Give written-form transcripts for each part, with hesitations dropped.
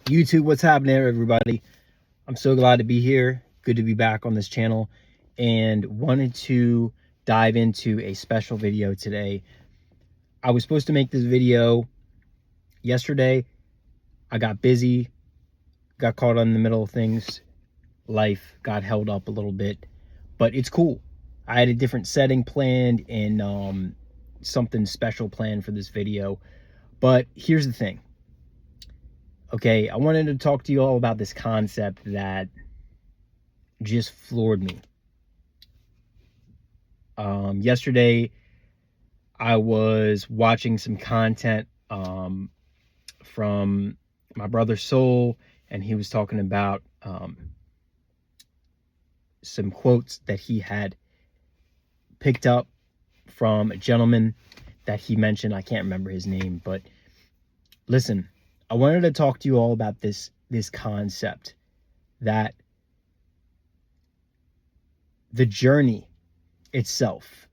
YouTube, what's happening, everybody? I'm so glad to be here. Good to be back on this channel, and wanted to dive into a special video today. I was supposed to make this video yesterday. I got busy, got caught in the middle of things. Life got held up a little bit, but it's cool. I had a different setting planned and something special planned for this video. But here's the thing. Okay, I wanted to talk to you all about this concept that just floored me. Yesterday, I was watching some content from my brother Soul, and he was talking about some quotes that he had picked up from a gentleman that he mentioned. I can't remember his name, but listen, I wanted to talk to you all about this concept that the journey itself,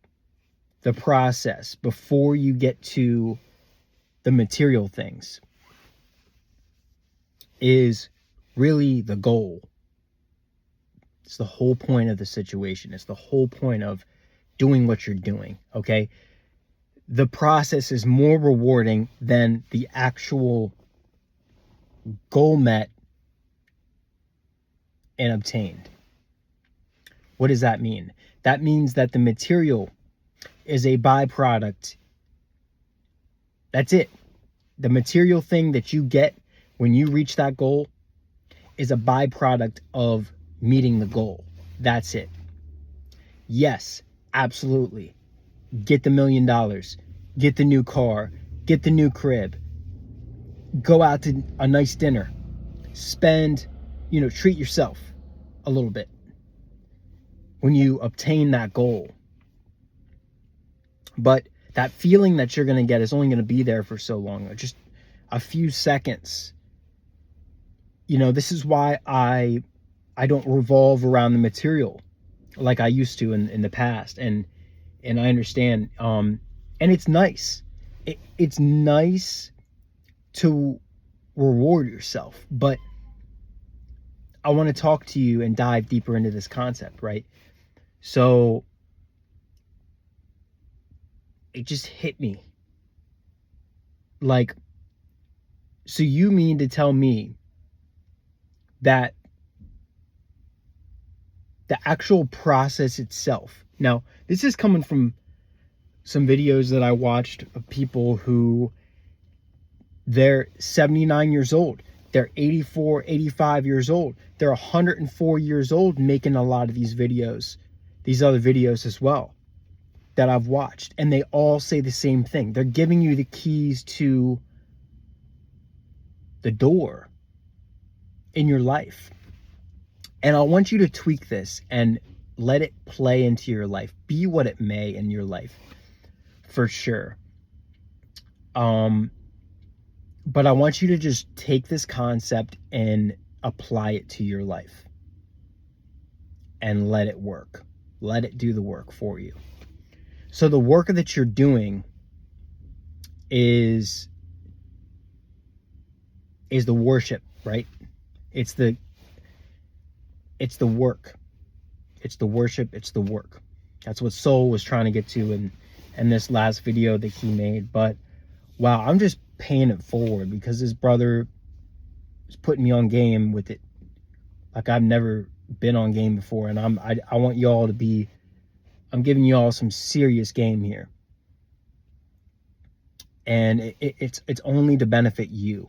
the process before you get to the material things, is really the goal. It's the whole point of the situation. It's the whole point of doing what you're doing, okay? The process is more rewarding than the actual goal met and obtained. What does that mean? That means that the material is a byproduct. That's it. The material thing that you get when you reach that goal is a byproduct of meeting the goal. That's it. Yes, absolutely. Get the $1 million, get the new car, get the new crib, go out to a nice dinner, spend, treat yourself a little bit when you obtain that goal. But that feeling that you're going to get is only going to be there for so long, just a few seconds. This is why I don't revolve around the material like I used to in the past. And I understand. And it's nice. It's nice to reward yourself. But I want to talk to you and dive deeper into this concept, right? So it just hit me. Like, so you mean to tell me that the actual process itself. Now, this is coming from some videos that I watched of people who they're 79 years old. They're 84, 85 years old. They're 104 years old making a lot of these videos, these other videos as well that I've watched. And they all say the same thing. They're giving you the keys to the door in your life. And I want you to tweak this and let it play into your life. Be what it may in your life, for sure. But I want you to just take this concept and apply it to your life. And let it work. Let it do the work for you. So the work that you're doing is the worship, right? It's the work. It's the worship. It's the work. That's what Soul was trying to get to in this last video that he made. But wow, I'm just paying it forward because his brother is putting me on game with it like I've never been on game before. And I want y'all to be, I'm giving y'all some serious game here. And it's only to benefit you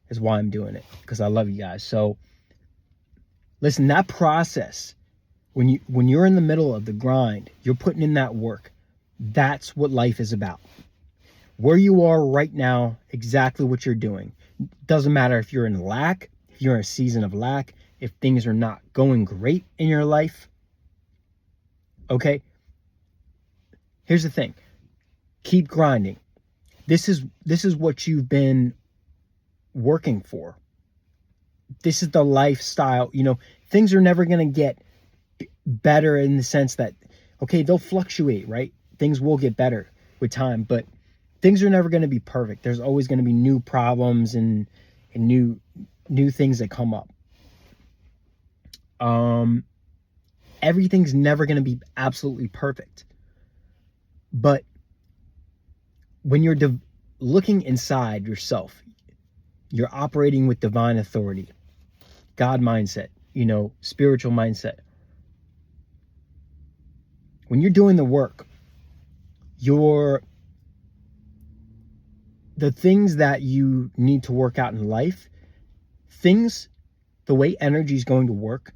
is why I'm doing it, because I love you guys. So listen, that process, when you're in the middle of the grind, you're putting in that work. That's what life is about. Where you are right now, exactly what you're doing. Doesn't matter if you're in lack, if you're in a season of lack, if things are not going great in your life. Okay? Here's the thing. Keep grinding. This is what you've been working for. This is the lifestyle. Things are never going to get better in the sense that, okay, they'll fluctuate, right? Things will get better with time, but things are never going to be perfect. There's always going to be new problems and new new things that come up. Everything's never going to be absolutely perfect. But when you're looking inside yourself, you're operating with divine authority, God mindset, spiritual mindset. When you're doing the work, the things that you need to work out in life, the way energy is going to work,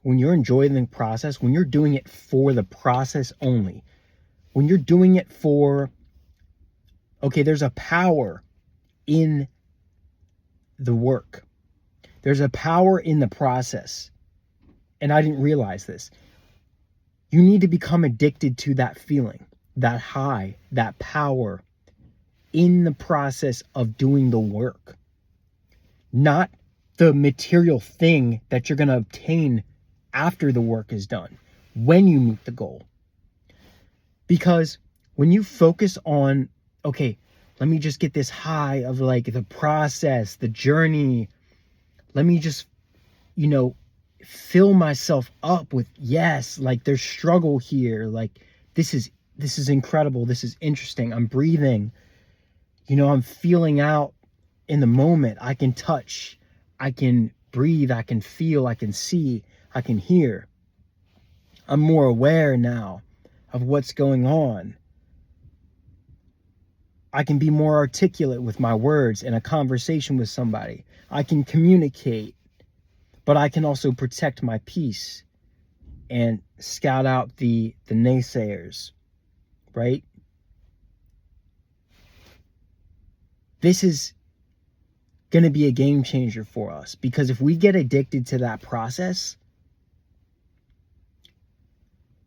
when you're enjoying the process, when you're doing it for the process only, when you're doing it for, okay, there's a power in the work. There's a power in the process. And I didn't realize this. You need to become addicted to that feeling, that high, that power in the process of doing the work. Not the material thing that you're going to obtain after the work is done, when you meet the goal. Because when you focus on, okay, let me just get this high of like the process, the journey, let me just, fill myself up with, yes, like there's struggle here, like this is incredible, this is interesting, I'm breathing, I'm feeling out in the moment, I can touch, I can breathe, I can feel, I can see, I can hear. I'm more aware now of what's going on. I can be more articulate with my words in a conversation with somebody. I can communicate, but I can also protect my peace and scout out the naysayers, right? This is going to be a game changer for us, because if we get addicted to that process,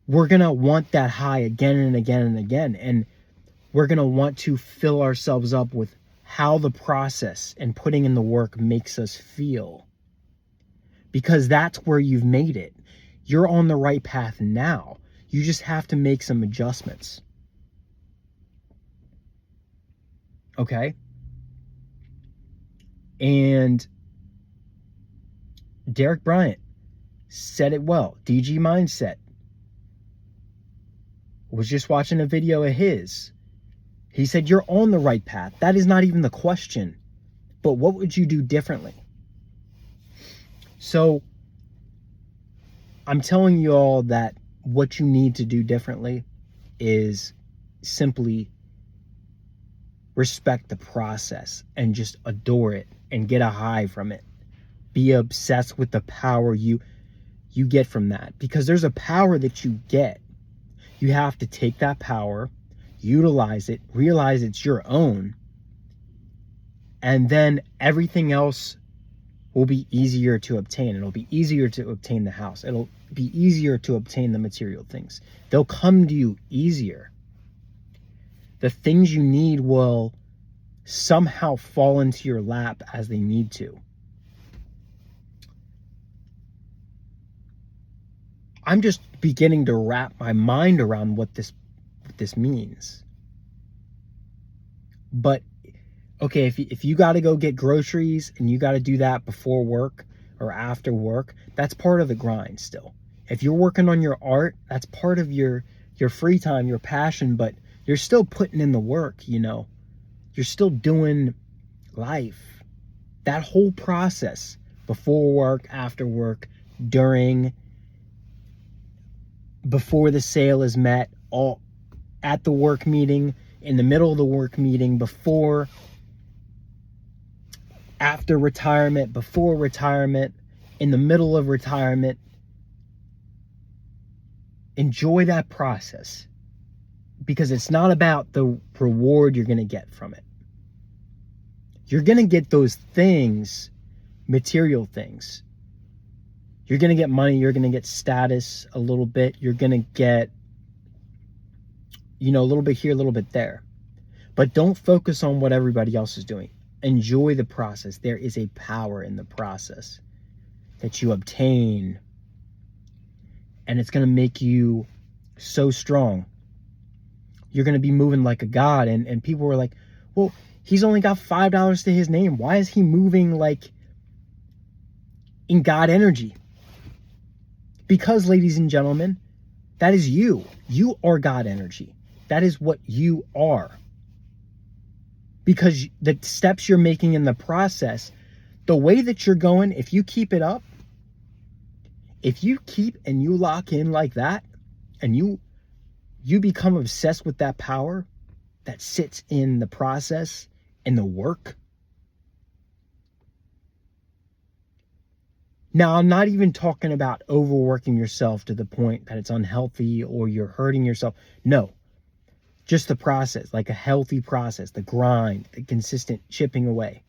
we're going to want that high again and again and again. And we're going to want to fill ourselves up with how the process and putting in the work makes us feel. Because that's where you've made it. You're on the right path now. You just have to make some adjustments. Okay? And Derek Bryant said it well. DG Mindset. Was just watching a video of his. He said, you're on the right path. That is not even the question. But what would you do differently? So I'm telling you all that what you need to do differently is simply respect the process and just adore it and get a high from it. Be obsessed with the power you get from that, because there's a power that you get. You have to take that power, utilize it, realize it's your own, and then everything else will be easier to obtain. It'll be easier to obtain the house. It'll be easier to obtain the material things. They'll come to you easier. The things you need will somehow fall into your lap as they need to. I'm just beginning to wrap my mind around what this means. But okay, if you got to go get groceries and you got to do that before work or after work, that's part of the grind still. If you're working on your art, that's part of your free time, your passion, but you're still putting in the work, You're still doing life. That whole process, before work, after work, during, before the sale is met, all at the work meeting, in the middle of the work meeting, before, after retirement, before retirement, in the middle of retirement. Enjoy that process, because it's not about the reward you're going to get from it. You're going to get those things, material things. You're going to get money, you're going to get status a little bit, you're going to get, a little bit here, a little bit there. But don't focus on what everybody else is doing. Enjoy the process. There is a power in the process that you obtain, and it's going to make you so strong. You're going to be moving like a god, and people were like, well, he's only got $5 to his name. Why is he moving like in God energy. Because, ladies and gentlemen, that is you. You are God energy. That is what you are. Because the steps you're making in the process, the way that you're going, if you keep it up, if you keep and you lock in like that, and you become obsessed with that power that sits in the process and the work. Now, I'm not even talking about overworking yourself to the point that it's unhealthy or you're hurting yourself. No, just the process, like a healthy process, the grind, the consistent chipping away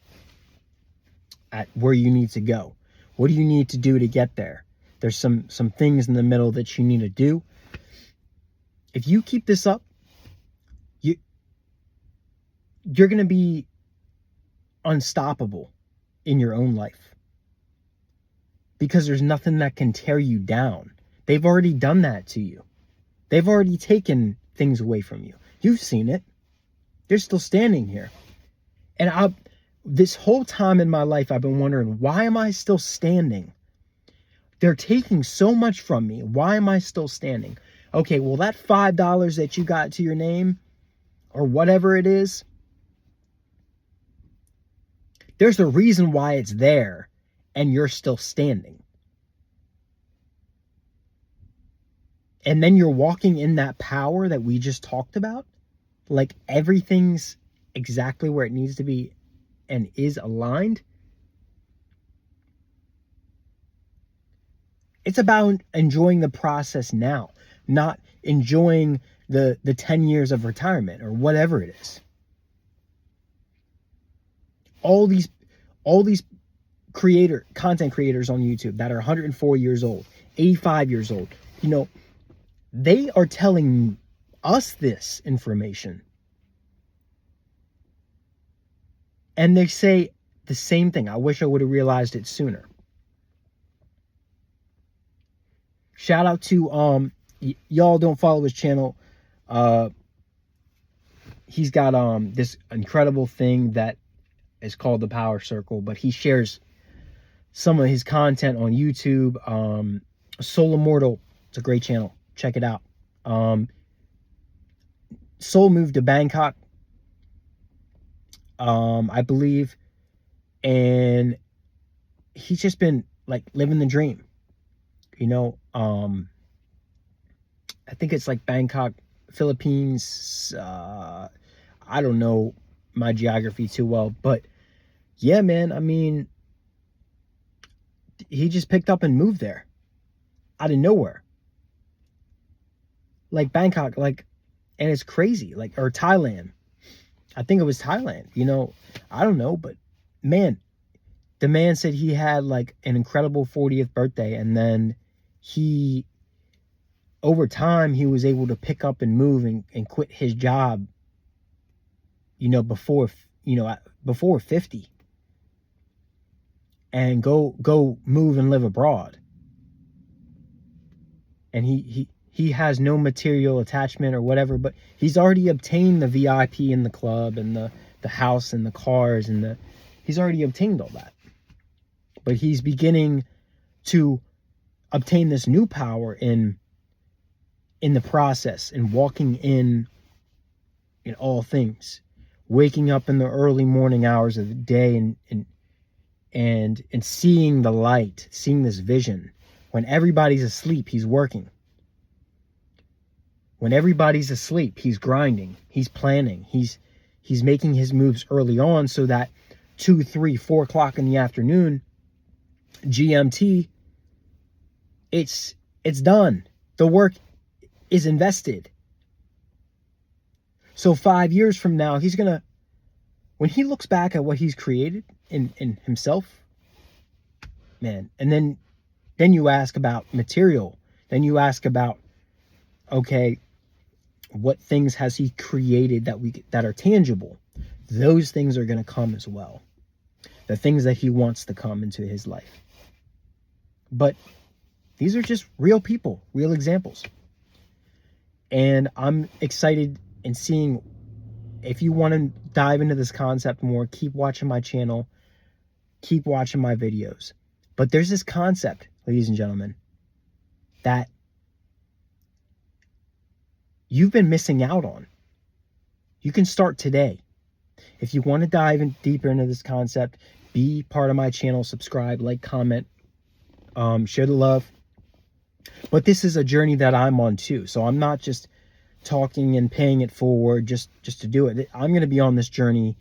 at where you need to go. What do you need to do to get there? There's some things in the middle that you need to do. If you keep this up, you're going to be unstoppable in your own life. Because there's nothing that can tear you down. They've already done that to you. They've already taken things away from you. You've seen it. They're still standing here. And this whole time in my life, I've been wondering, why am I still standing? They're taking so much from me. Why am I still standing? Okay, well, that $5 that you got to your name, or whatever it is, there's a reason why it's there. And you're still standing. And then you're walking in that power that we just talked about. Like everything's exactly where it needs to be and is aligned. It's about enjoying the process now, not enjoying the 10 years of retirement or whatever it is. All these content creators on YouTube that are 104 years old, 85 years old, they are telling us this information. And they say the same thing. I wish I would have realized it sooner. Shout out to y'all don't follow his channel. He's got this incredible thing that is called the Power Circle, but he shares some of his content on YouTube. Soul Immortal, it's a great channel. Check it out. Soul moved to Bangkok, I believe, and he's just been like living the dream. I think it's like Bangkok, Philippines. I don't know my geography too well, but yeah, man, I mean, he just picked up and moved there out of nowhere. Like Bangkok, and it's crazy. Or Thailand. I think it was Thailand. I don't know, but man, the man said he had like an incredible 40th birthday, and then over time, he was able to pick up and move and quit his job, before 50. And go move and live abroad. And he has no material attachment or whatever, but he's already obtained the VIP in the club and the house and the cars and he's already obtained all that. But he's beginning to obtain this new power in the process and walking in all things, waking up in the early morning hours of the day and seeing the light, seeing this vision. When everybody's asleep, he's working. When everybody's asleep, he's grinding, he's planning, he's making his moves early on so that 2, 3, 4 o'clock in the afternoon, GMT, it's done. The work is invested. So 5 years from now, when he looks back at what he's created in himself, man, and then you ask about material, then you ask about, okay, what things has he created that are tangible? Those things are going to come as well. The things that he wants to come into his life. But these are just real people, real examples. And I'm excited in seeing, if you want to dive into this concept more, keep watching my channel, keep watching my videos. But there's this concept, ladies and gentlemen, that you've been missing out on. You can start today. If you want to dive in deeper into this concept, be part of my channel, subscribe, like, comment, share the love. But this is a journey that I'm on too. So I'm not just talking and paying it forward just to do it. I'm going to be on this journey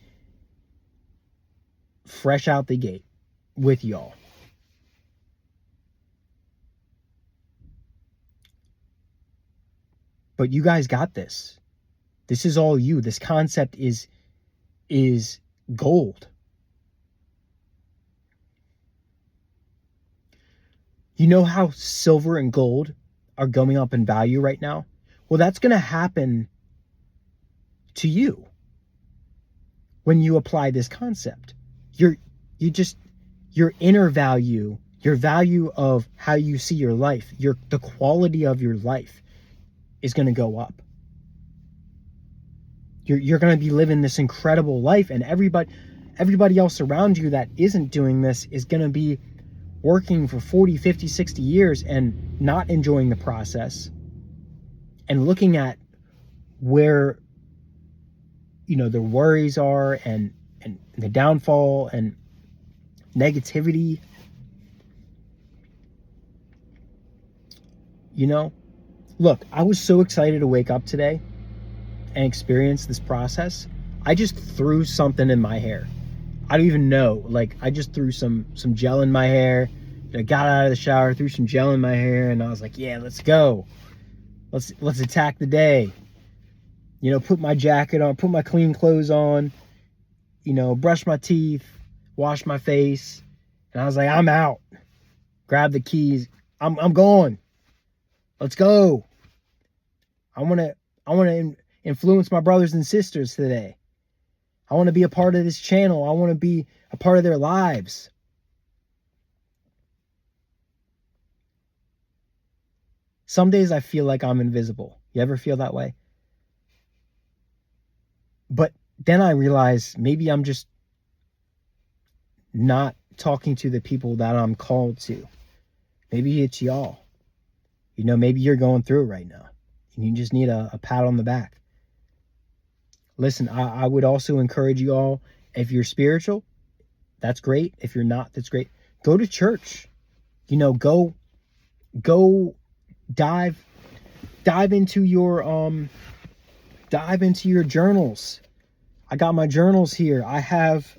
fresh out the gate with y'all. But you guys got this. This is all you. This concept is gold. You know how silver and gold are going up in value right now? Well, that's going to happen to you when you apply this concept. Your inner value, your value of how you see your life, the quality of your life is going to go up. You're going to be living this incredible life, and everybody else around you that isn't doing this is going to be working for 40, 50, 60 years and not enjoying the process and looking at where, their worries are and the downfall and negativity. Look, I was so excited to wake up today and experience this process. I just threw something in my hair. I don't even know. I just threw some gel in my hair. I got out of the shower, threw some gel in my hair, and I was like, yeah, let's go. Let's attack the day. Put my jacket on, put my clean clothes on, brush my teeth, wash my face. And I was like, I'm out. Grab the keys. I'm going. Let's go. I want to influence my brothers and sisters today. I want to be a part of this channel. I want to be a part of their lives. Some days I feel like I'm invisible. You ever feel that way? But then I realize maybe I'm just not talking to the people that I'm called to. Maybe it's y'all. Maybe you're going through it right now and you just need a pat on the back. Listen, I would also encourage you all, if you're spiritual, that's great. If you're not, that's great. Go to church. Go dive into your journals. I got my journals here. I have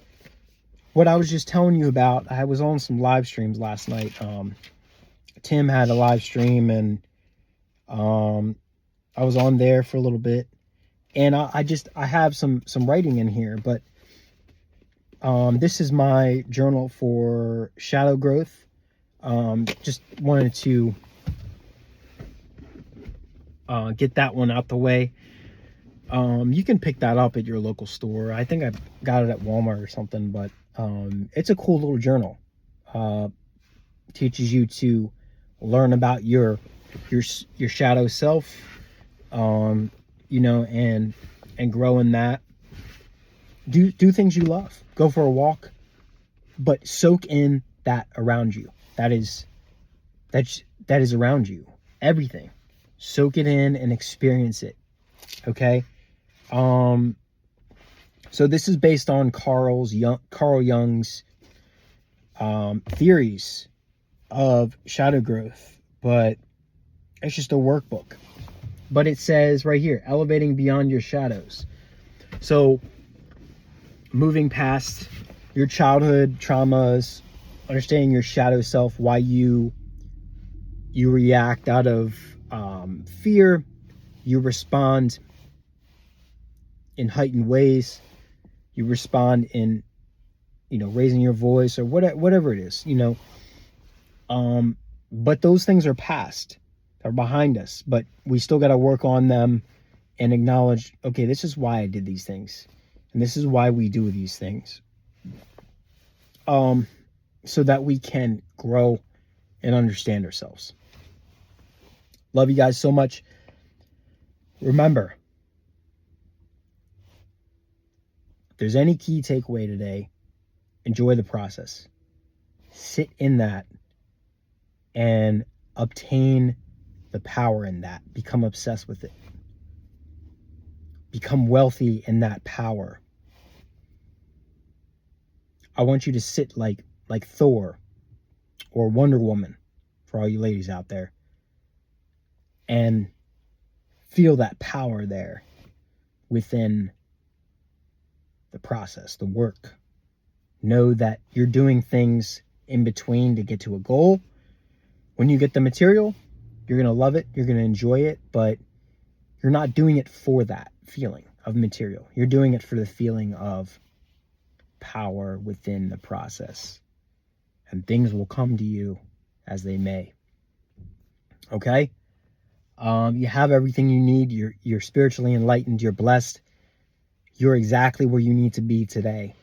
what I was just telling you about. I was on some live streams last night. Tim had a live stream, and I was on there for a little bit, and I have some writing in here, but this is my journal for shadow growth. Just wanted to get that one out the way. You can pick that up at your local store. I think I got it at Walmart or something, but it's a cool little journal. Teaches you to learn about your shadow self, and grow in that. Do things you love. Go for a walk, but soak in that around you. That is around you. Everything. Soak it in and experience it. Okay? So this is based on Carl Jung's theories of shadow growth, but it's just a workbook. But it says right here, elevating beyond your shadows. So moving past your childhood traumas, understanding your shadow self, why you react out of fear, you respond in heightened ways, you respond in raising your voice or whatever it is, but those things are past. They're behind us, but we still got to work on them and acknowledge, okay, this is why I did these things, and this is why we do these things, so that we can grow and understand ourselves. Love you guys so much. Remember, if there's any key takeaway today, enjoy the process. sit in that and obtain the power in that. Become obsessed with it. Become wealthy in that power. I want you to sit like Thor or Wonder Woman, for all you ladies out there, and feel that power there within the process, the work. Know that you're doing things in between to get to a goal. When you get the material, you're going to love it, you're going to enjoy it, but you're not doing it for that feeling of material. You're doing it for the feeling of power within the process. And things will come to you as they may. Okay? You have everything you need. You're spiritually enlightened. You're blessed. You're exactly where you need to be today.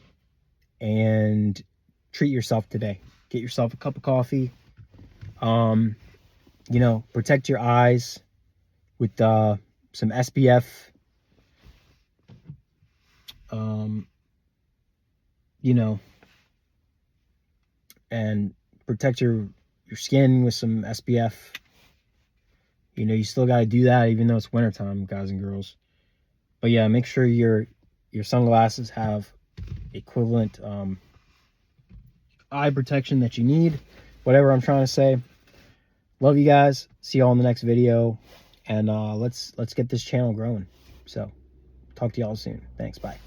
And treat yourself today. Get yourself a cup of coffee. You know, protect your eyes with some SPF. You know, and protect your skin with some SPF. You know, you still got to do that even though it's wintertime, guys and girls. But yeah, make sure your sunglasses have equivalent eye protection that you need. Whatever I'm trying to say. Love you guys. See y'all in the next video. And let's get this channel growing. So, talk to y'all soon. Thanks. Bye.